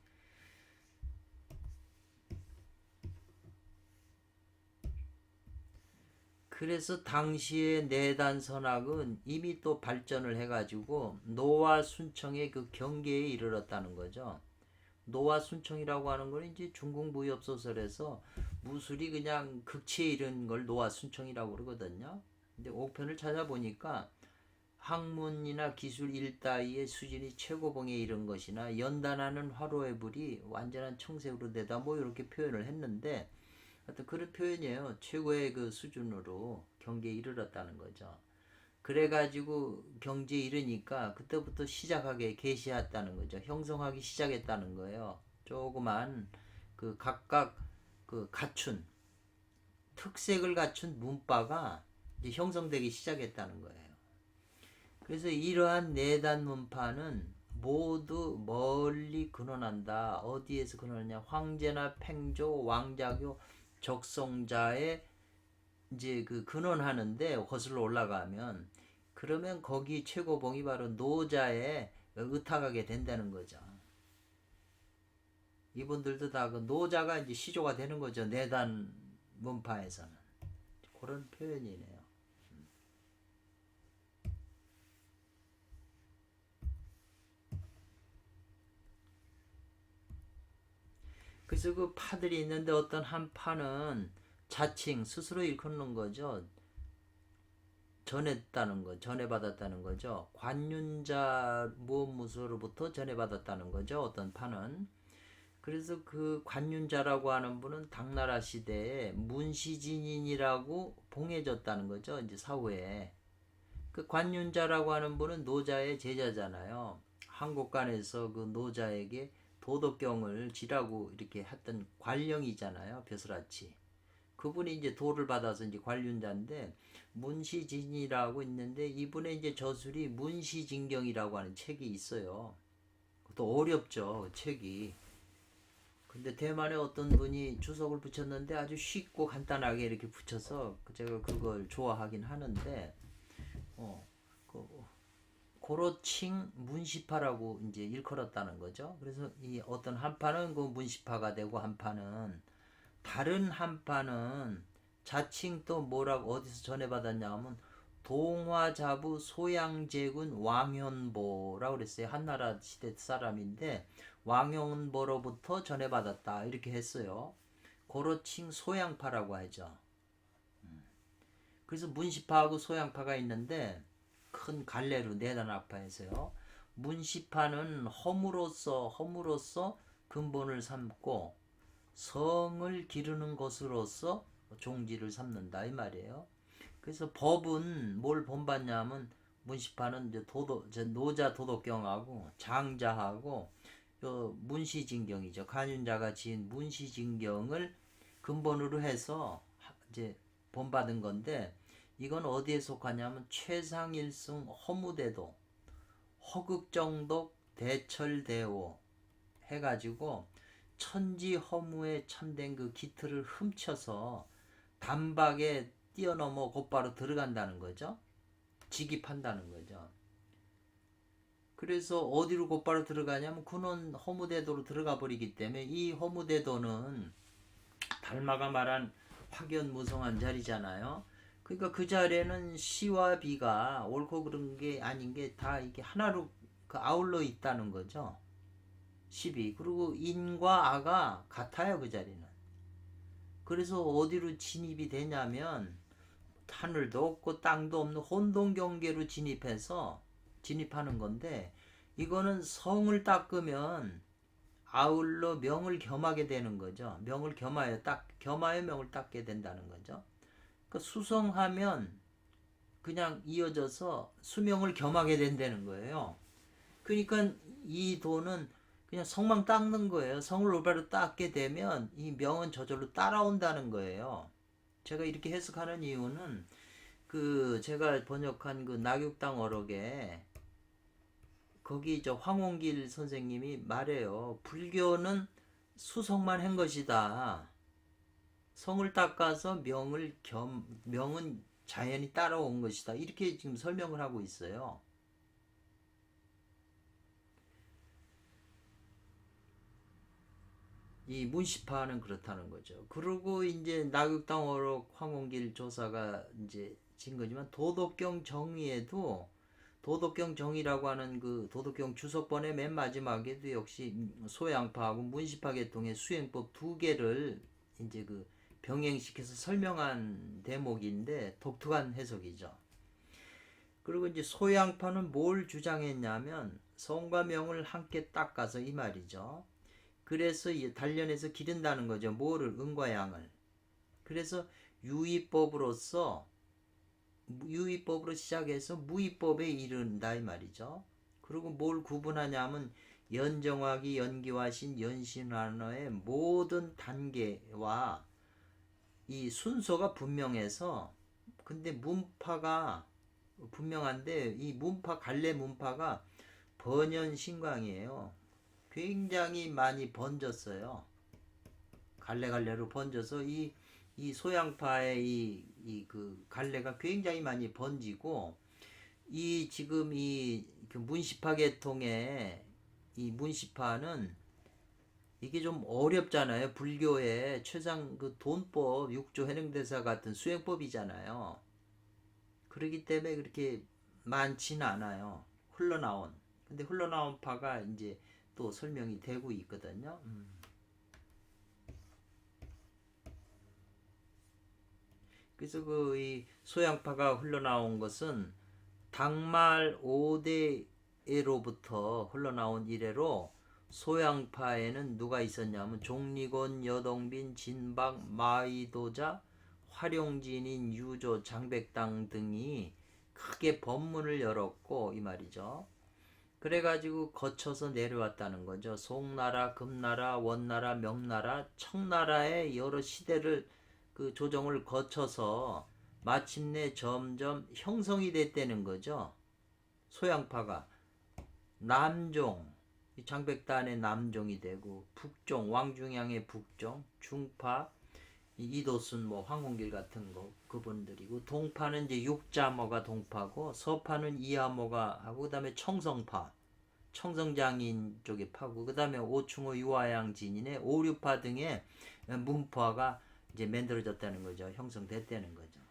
그래서 당시의 내단 선학은 이미 또 발전을 해가지고 노와 순청의 그 경계에 이르렀다는 거죠. 노와 순청이라고 하는 건 이제 중국 무협 소설에서 무술이 그냥 극치에 이른 걸 노와 순청이라고 그러거든요. 근데 옥편을 찾아보니까 학문이나 기술 일따위의 수준이 최고봉에 이른 것이나 연단하는 화로의 불이 완전한 청색으로 되다 뭐 이렇게 표현을 했는데 하여튼 그런 표현이에요. 최고의 그 수준으로 경계에 이르렀다는 거죠. 그래가지고 경지에 이르니까 그때부터 시작하게 계시했다는 거죠. 형성하기 시작했다는 거예요. 조그만 그 각각 그 갖춘 특색을 갖춘 문파가 이제 형성되기 시작했다는 거예요. 그래서 이러한 내단 문파는 모두 멀리 근원한다. 어디에서 근원하냐? 황제나 팽조, 왕자교, 적성자의 이제 그 근원하는데 거슬러 올라가면 그러면 거기 최고봉이 바로 노자에 의탁하게 된다는 거죠. 이분들도 다 그 노자가 이제 시조가 되는 거죠. 내단 문파에서는 그런 표현이네요. 그래서 그 파들이 있는데 어떤 한 파는 자칭 스스로 일컫는 거죠. 전해받았다는 거죠. 관윤자 무엇무소로부터 전해받았다는 거죠. 어떤 파는. 그래서 그 관윤자라고 하는 분은 당나라 시대에 문시진인이라고 봉해졌다는 거죠. 이제 사후에. 그 관윤자라고 하는 분은 노자의 제자잖아요. 한국관에서 그 노자에게 도덕경을 지라고 이렇게 했던 관령이잖아요. 벼슬아치. 그분이 이제 도를 받아서 이제 관륜자인데 문시진이라고 있는데 이분의 이제 저술이 문시진경이라고 하는 책이 있어요. 또 어렵죠, 책이. 근데 대만에 어떤 분이 주석을 붙였는데 아주 쉽고 간단하게 이렇게 붙여서 제가 그걸 좋아하긴 하는데, 그 고로칭 문시파라고 이제 일컬었다는 거죠. 그래서 이 어떤 한 판은 그 문시파가 되고 한 판은, 다른 한 판은 자칭 또 뭐라고 어디서 전해받았냐면 동화자부 소양제군 왕현보라고 그랬어요. 한나라 시대 사람인데 왕현보로부터 전해받았다 이렇게 했어요. 고로칭 소양파라고 하죠. 그래서 문시파하고 소양파가 있는데 큰 갈래로 내단학파에서요. 문시파는 허무로서 근본을 삼고 성을 기르는 것으로서 종지를 삼는다 이 말이에요. 그래서 법은 뭘 본받냐면 문시파는 이제 노자 도덕경하고 장자하고 문시진경이죠. 간윤자가 지은 문시진경을 근본으로 해서 이제 본받은 건데, 이건 어디에 속하냐면 최상일승 허무대도 허극정독 대철대오 해가지고 천지 허무에 참된 그 기틀을 훔쳐서 단박에 뛰어넘어 곧바로 들어간다는 거죠. 직입한다는 거죠. 그래서 어디로 곧바로 들어가냐면 군원 허무대도로 들어가 버리기 때문에, 이 허무대도는 달마가 말한 확연무성한 자리잖아요. 그러니까 그 자리에는 시와 비가 옳고 그른 게 아닌 게 다 이게 하나로 아울러 있다는 거죠. 시비. 그리고 인과 아가 같아요, 그 자리는. 그래서 어디로 진입이 되냐면 하늘도 없고 땅도 없는 혼동경계로 진입하는 건데, 이거는 성을 닦으면 아울러 명을 겸하게 되는 거죠. 명을 겸하여 명을 닦게 된다는 거죠. 그 수성하면 그냥 이어져서 수명을 겸하게 된다는 거예요. 그러니까 이 도는 그냥 성만 닦는 거예요. 성을 올바로 닦게 되면 이 명은 저절로 따라온다는 거예요. 제가 이렇게 해석하는 이유는 제가 번역한 그 낙육당 어록에 거기 황홍길 선생님이 말해요. 불교는 수성만 한 것이다. 성을 닦아서 명은 자연히 따라온 것이다. 이렇게 지금 설명을 하고 있어요. 이 문시파는 그렇다는 거죠. 그리고 이제 낙육당 어록 황홍길 조사가 이제 진 거지만, 도덕경 정의에도 도덕경 정의라고 하는 그 도덕경 주석본의 맨 마지막에도 역시 소양파하고 문시파 계통의 수행법 두 개를 이제 병행시켜서 설명한 대목인데 독특한 해석이죠. 그리고 이제 소양파는 뭘 주장했냐면 성과 명을 함께 닦아서 이 말이죠. 그래서 단련해서 기른다는 거죠. 뭐를? 음과 양을. 그래서 유의법으로 시작해서 무의법에 이른다 이 말이죠. 그리고 뭘 구분하냐면 연정화기, 연기화신, 연신환어의 모든 단계와 이 순서가 분명해서, 근데 문파가 분명한데 이 갈래 문파가 번연신광이에요. 굉장히 많이 번졌어요. 갈래로 번져서 이 소양파의 그 갈래가 굉장히 많이 번지고, 지금 문시파 계통의 이 문시파는 이게 좀 어렵잖아요. 불교의 최상 돈법, 육조 해능대사 같은 수행법이잖아요. 그렇기 때문에 그렇게 많지는 않아요. 근데 흘러나온 파가 이제 또 설명이 되고 있거든요. 그래서 이 소양파가 흘러나온 것은 당말 5대로부터 흘러나온 이래로 소양파에는 누가 있었냐면 종리곤, 여동빈, 진박, 마이도자, 활용진인, 유조, 장백당 등이 크게 법문을 열었고 이 말이죠. 그래가지고 거쳐서 내려왔다는 거죠. 송나라, 금나라, 원나라, 명나라, 청나라의 여러 시대를 조정을 거쳐서 마침내 점점 형성이 됐다는 거죠. 소양파가 남종, 장백단의 남종이 되고, 북종 왕중양의 북종, 중파 이도순 뭐 황홍길 같은 거 그분들이고, 동파는 이제 육자모가 동파고, 서파는 이하모가 하고, 그다음에 청성파 청성장인 쪽의 파고, 그다음에 오충호 유화양 진인의 오류파 등의 문파가 이제 만들어졌다는 거죠. 형성됐다는 거죠.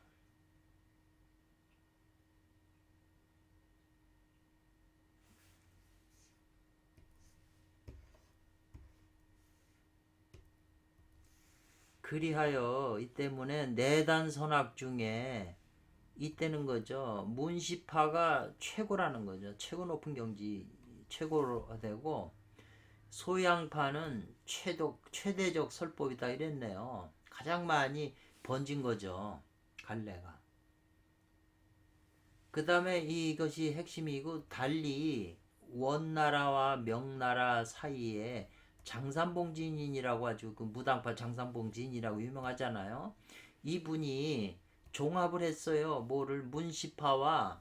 그리하여 이 때문에 내단 선악 중에 이때는 거죠. 문시파가 최고라는 거죠. 최고 높은 경지 최고로 되고, 소양파는 최대적 설법이다 이랬네요. 가장 많이 번진 거죠. 갈래가. 그 다음에 이것이 핵심이고, 달리 원나라와 명나라 사이에 장산봉진인이라고 아주 그 무당파 장산봉진이라고 유명하잖아요. 이분이 종합을 했어요. 뭐를 문시파와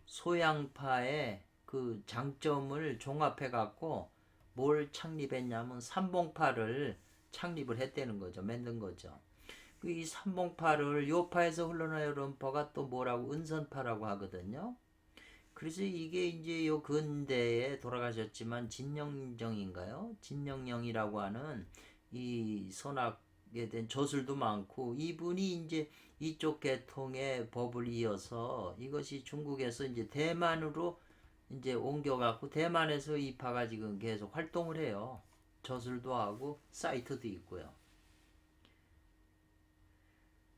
소양파의 그 장점을 종합해 갖고 뭘 창립했냐면 삼봉파를 창립을 했다는 거죠. 만든 거죠. 이 삼봉파를 요파에서 흘러나오는 파가 또 뭐라고 은선파라고 하거든요. 그래서 이게 이제 요 근대에 돌아가셨지만 진영정인가요? 진영영이라고 하는 이 선악에 대한 저술도 많고, 이분이 이제 이쪽 계통의 법을 이어서 이것이 중국에서 이제 대만으로 이제 옮겨갖고, 대만에서 이 파가 지금 계속 활동을 해요. 저술도 하고 사이트도 있고요.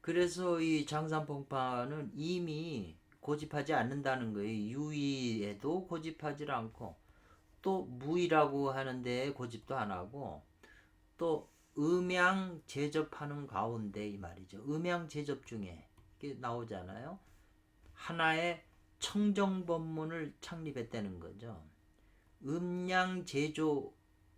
그래서 이 장산봉파는 이미 고집하지 않는다는 거예요. 유의에도 고집하지 않고, 또 무의라고 하는데 고집도 안 하고, 또 음양 제접하는 가운데 이 말이죠. 음양 제접 중에 이게 나오잖아요. 하나의 청정법문을 창립했다는 거죠. 음양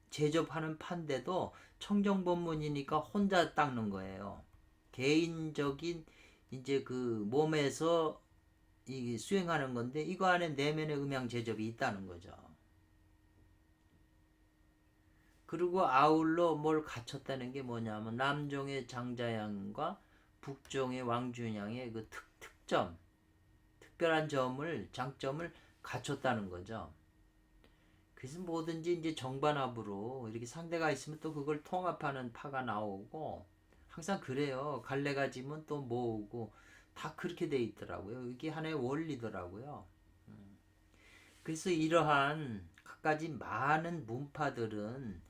제접하는 판데도 청정법문이니까 혼자 닦는 거예요. 개인적인 이제 그 몸에서 이 수행하는 건데, 이거 안에 내면의 음양 제접이 있다는 거죠. 그리고 아울러 뭘 갖췄다는 게 뭐냐면, 남종의 장자양과 북종의 왕준양의 그 특점, 특별한 점을, 장점을 갖췄다는 거죠. 그래서 뭐든지 이제 정반합으로 이렇게 상대가 있으면 또 그걸 통합하는 파가 나오고, 항상 그래요. 갈래가 지면 또 모으고, 다 그렇게 돼 있더라고요. 이게 하나의 원리더라고요. 그래서 이러한 갖가지 많은 문파들은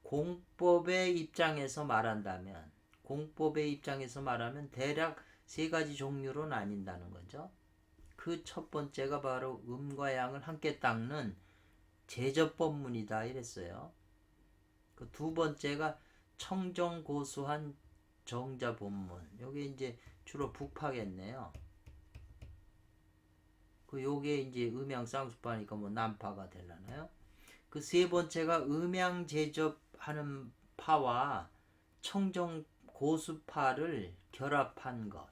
공법의 입장에서 말한다면, 공법의 입장에서 말하면 대략 세 가지 종류로 나뉜다는 거죠. 그 첫 번째가 바로 음과 양을 함께 닦는 제접법문이다 이랬어요. 그 두 번째가 청정고수한 정자법문. 요게 이제 주로 북파겠네요. 그 요게 이제 음양 쌍수파니까 뭐 남파가 되려나요? 그 세 번째가 음양 제접하는 파와 청정 고수파를 결합한 것.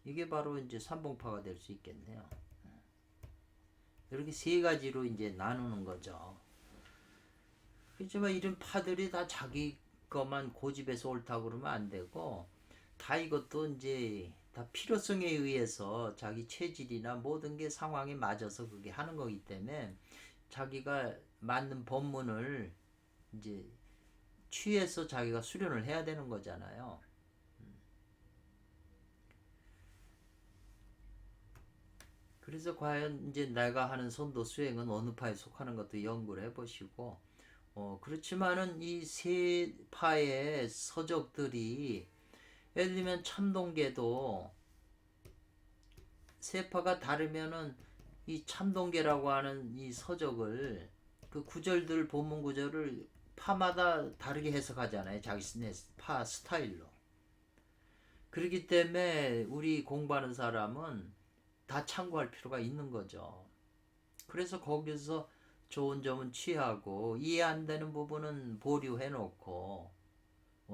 이게 바로 이제 삼봉파가 될 수 있겠네요. 이렇게 세 가지로 이제 나누는 거죠. 그렇지만 이런 파들이 다 자기 것만 고집해서 옳다고 그러면 안 되고, 다 이것도 이제 다 필요성에 의해서 자기 체질이나 모든 게 상황에 맞아서 그게 하는 거기 때문에, 자기가 맞는 법문을 이제 취해서 자기가 수련을 해야 되는 거잖아요. 그래서 과연 이제 내가 하는 선도 수행은 어느 파에 속하는 것도 연구를 해보시고, 그렇지만은 이 세 파의 서적들이, 예를 들면 참동계도 세 파가 다르면은 이 참동계라고 하는 이 서적을, 그 구절들 본문 구절을 파마다 다르게 해석하잖아요. 자기 파 스타일로. 그렇기 때문에 우리 공부하는 사람은 다 참고할 필요가 있는 거죠. 그래서 거기서 좋은 점은 취하고, 이해 안 되는 부분은 보류해 놓고,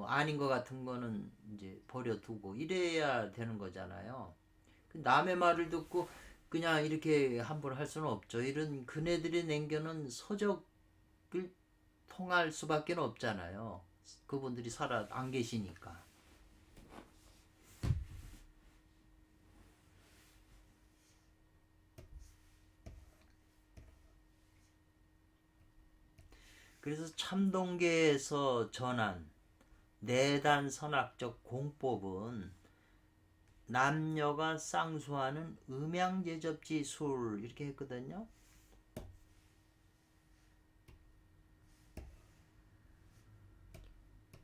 아닌 것 같은 거는 이제 버려두고 이래야 되는 거잖아요. 남의 말을 듣고 그냥 이렇게 함부로 할 수는 없죠. 이런 그네들이 남겨놓은 서적 통할 수밖에 없잖아요. 그분들이 살아 안 계시니까. 그래서 참동계에서 전한 내단 선학적 공법은 남녀가 쌍수하는 음양제접지 술 이렇게 했거든요.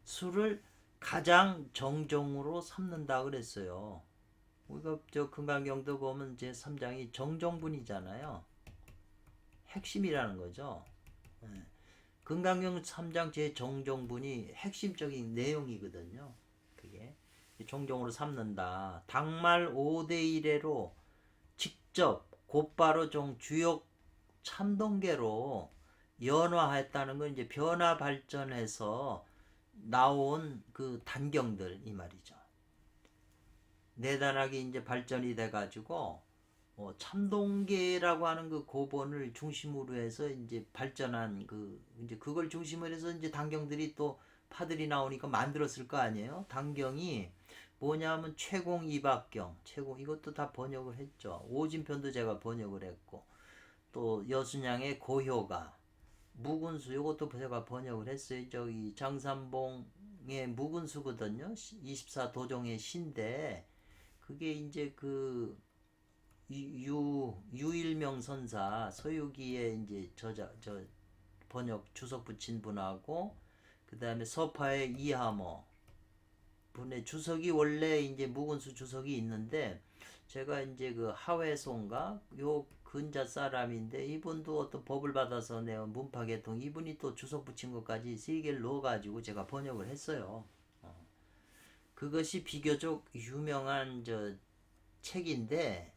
술을 가장 정종으로 삼는다 그랬어요. 우리가 저 금강경도 보면 제 3장이 정종분이잖아요. 핵심이라는 거죠. 금강경 3장 제 정종분이 핵심적인 내용이거든요. 그게 종종으로 삼는다. 당말 5대 1회로 직접 곧바로 좀 주역 참동계로 연화했다는 건 이제 변화 발전해서 나온 그 단경들 이 말이죠. 내단하게 이제 발전이 돼가지고 참동계라고 하는 그 고본을 중심으로 해서 이제 발전한 그 이제 그걸 중심으로 해서 이제 단경들이 또 파들이 나오니까 만들었을 거 아니에요. 단경이 뭐냐면 최공 이박경, 최공 이것도 다 번역을 했죠. 오진편도 제가 번역을 했고 또 여순양의 고효가, 묵은수 이것도 제가 번역을 했어요. 저기 장산봉의 묵은수거든요. 24도종의 시인데 그게 이제 그 유일명 선사 서유기에 이제 저 번역 주석 붙인 분하고 그 다음에 서파의 이하모 분의 주석이 원래 이제 묵은수 주석이 있는데 제가 이제 그 하회소인가 요 근자 사람인데 이분도 어떤 법을 받아서 내온 문파계통 이분이 또 주석 붙인 것까지 세 개를 넣어가지고 제가 번역을 했어요. 그것이 비교적 유명한 저 책인데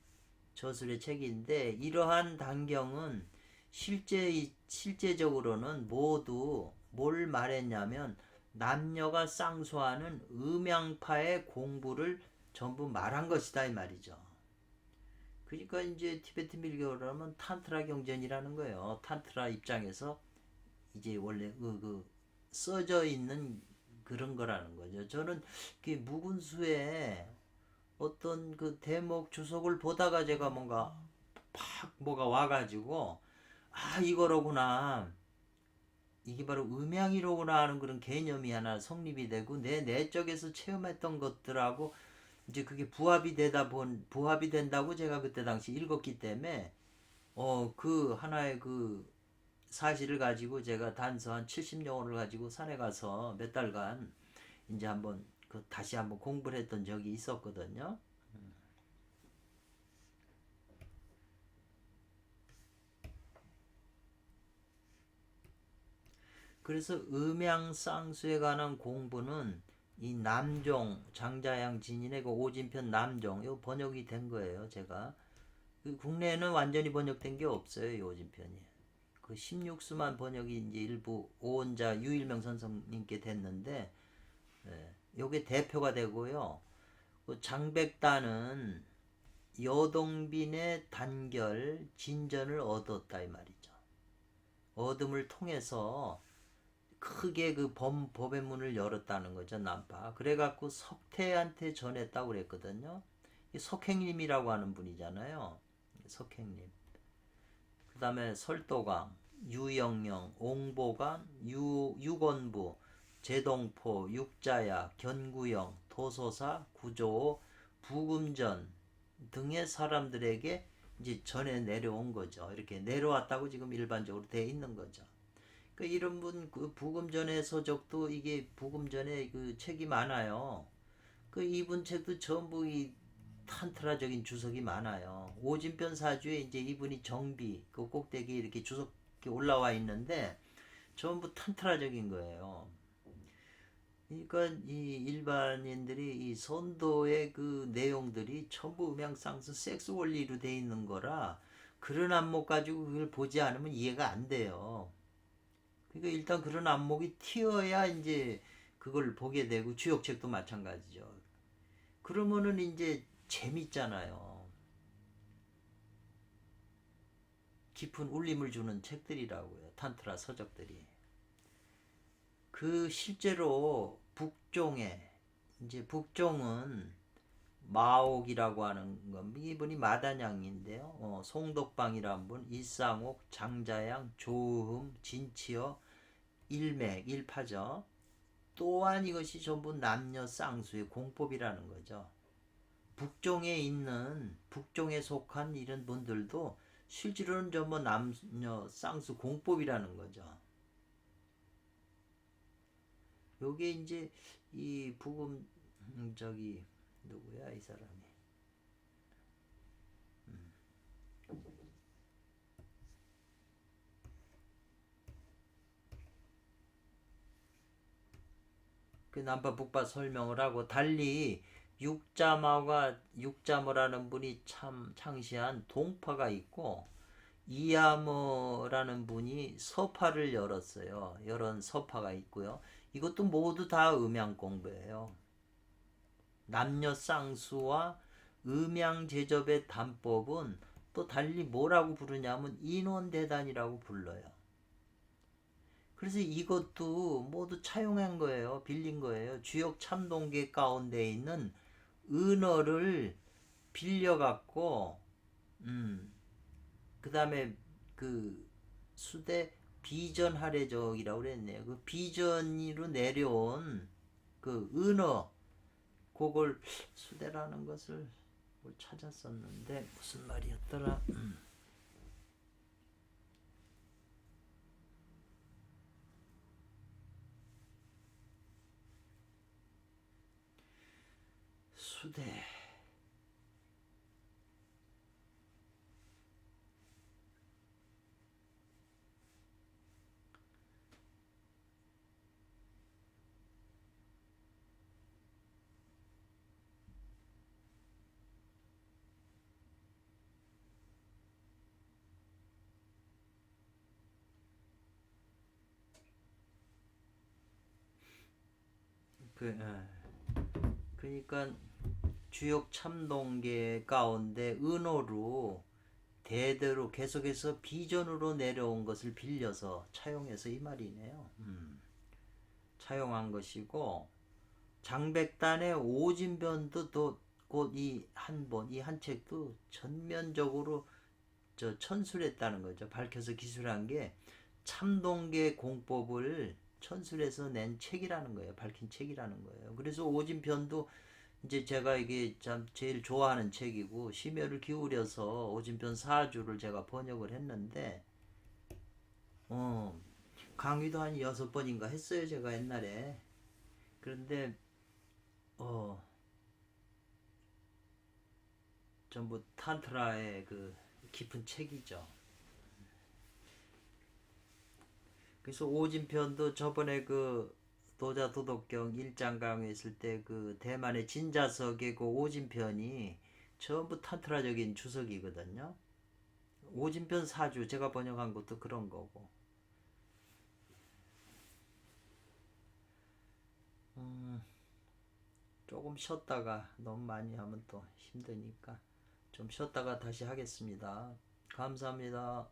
저술의 책인데 이러한 단경은 실제적으로는 모두 뭘 말했냐면 남녀가 쌍수하는 음양파의 공부를 전부 말한 것이다 이 말이죠. 그러니까 이제 티베트 밀교를 하면 탄트라 경전이라는 거예요. 탄트라 입장에서 이제 원래 그 써져 있는 그런 거라는 거죠. 저는 그 묵은수에 어떤 그 대목 주석을 보다가 제가 뭔가 팍 뭐가 와가지고 아 이거로구나 이게 바로 음양이로구나 하는 그런 개념이 하나 성립이 되고 내 내적에서 체험했던 것들하고 이제 그게 부합이 된다고 제가 그때 당시 읽었기 때문에 그 하나의 그 사실을 가지고 제가 단서 한 70여원을 가지고 산에 가서 몇 달간 이제 한번 그 다시 한번 공부를 했던 적이 있었거든요. 그래서 음양쌍수에 관한 공부는 이 남종 장자양 진인의 그 오진편 남종 이 번역이 된 거예요. 제가 그 국내에는 완전히 번역된 게 없어요. 이 오진편이 그 16수만 번역이 이제 일부 오원자 유일명 선생님께 됐는데 요게 대표가 되고요. 그 장백단은 여동빈의 단결 진전을 얻었다 이 말이죠. 얻음을 통해서 크게 그 법의 문을 열었다는 거죠. 남파. 그래갖고 석태한테 전했다고 그랬거든요. 석행님이라고 하는 분이잖아요. 석행님. 그 다음에 설도강, 유영영, 옹보관, 유건부, 제동포, 육자야, 견구영, 도소사, 구조, 부금전 등의 사람들에게 이제 전해 내려온 거죠. 이렇게 내려왔다고 지금 일반적으로 돼 있는 거죠. 그 이런 분 그 부금전의 서적도 이게 부금전에 그 책이 많아요. 그 이분 책도 전부 이 탄트라적인 주석이 많아요. 오진편 사주에 이제 이분이 정비 그 꼭대기 이렇게 주석이 올라와 있는데 전부 탄트라적인 거예요. 그러니까 이 일반인들이 이 선도의 그 내용들이 전부 음양상수 섹스 원리로 돼 있는 거라 그런 안목 가지고 그걸 보지 않으면 이해가 안 돼요. 그러니까 일단 그런 안목이 튀어야 이제 그걸 보게 되고 주역책도 마찬가지죠. 그러면은 이제 재밌잖아요. 깊은 울림을 주는 책들이라고요. 탄트라 서적들이. 그 실제로 북종에 이제 북종은 마옥이라고 하는 건 이분이 마단양인데요. 송덕방이라는 분, 일상옥, 장자양, 조흠, 진치어, 일맥, 일파죠. 또한 이것이 전부 남녀 쌍수의 공법이라는 거죠. 북종에 속한 이런 분들도 실제로는 전부 남녀 쌍수 공법이라는 거죠. 요게 이제 이 부금 누구야 이 사람이? 그 남파 북파 설명을 하고 달리 육자모라는 분이 참 창시한 동파가 있고 이야머라는 분이 서파를 열었어요. 이런 서파가 있고요. 이것도 모두 다 음양 공부예요. 남녀 쌍수와 음양 제접의 단법은 또 달리 뭐라고 부르냐면 인원대단이라고 불러요. 그래서 이것도 모두 차용한 거예요. 빌린 거예요. 주역 참동계 가운데 있는 은어를 빌려갖고 그 다음에 그 수대 비전하례적이라고 그랬네요. 그 비전으로 내려온 그 은어 그걸 수대라는 것을 찾았었는데 무슨 말이었더라. 수대 그러니까 주역 참동계 가운데 은어로 대대로 계속해서 비전으로 내려온 것을 빌려서 차용해서 이 말이네요. 차용한 것이고 장백단의 오진변도 또 곧 이 한 책도 전면적으로 천술했다는 거죠. 밝혀서 기술한 게 참동계 공법을 천술해서 낸 책이라는 거예요. 밝힌 책이라는 거예요. 그래서 오진편도 이제 제가 이게 참 제일 좋아하는 책이고 심혈을 기울여서 오진편 사주를 제가 번역을 했는데 강의도 한 6번인가 했어요. 제가 옛날에. 그런데 전부 탄트라의 그 깊은 책이죠. 그래서 오진편도 저번에 그 도자도덕경 1장 강의했을 때 그 대만의 진자석의 그 오진편이 전부 탄트라적인 주석이거든요. 오진편 사주 제가 번역한 것도 그런 거고. 조금 쉬었다가 너무 많이 하면 또 힘드니까 좀 쉬었다가 다시 하겠습니다. 감사합니다.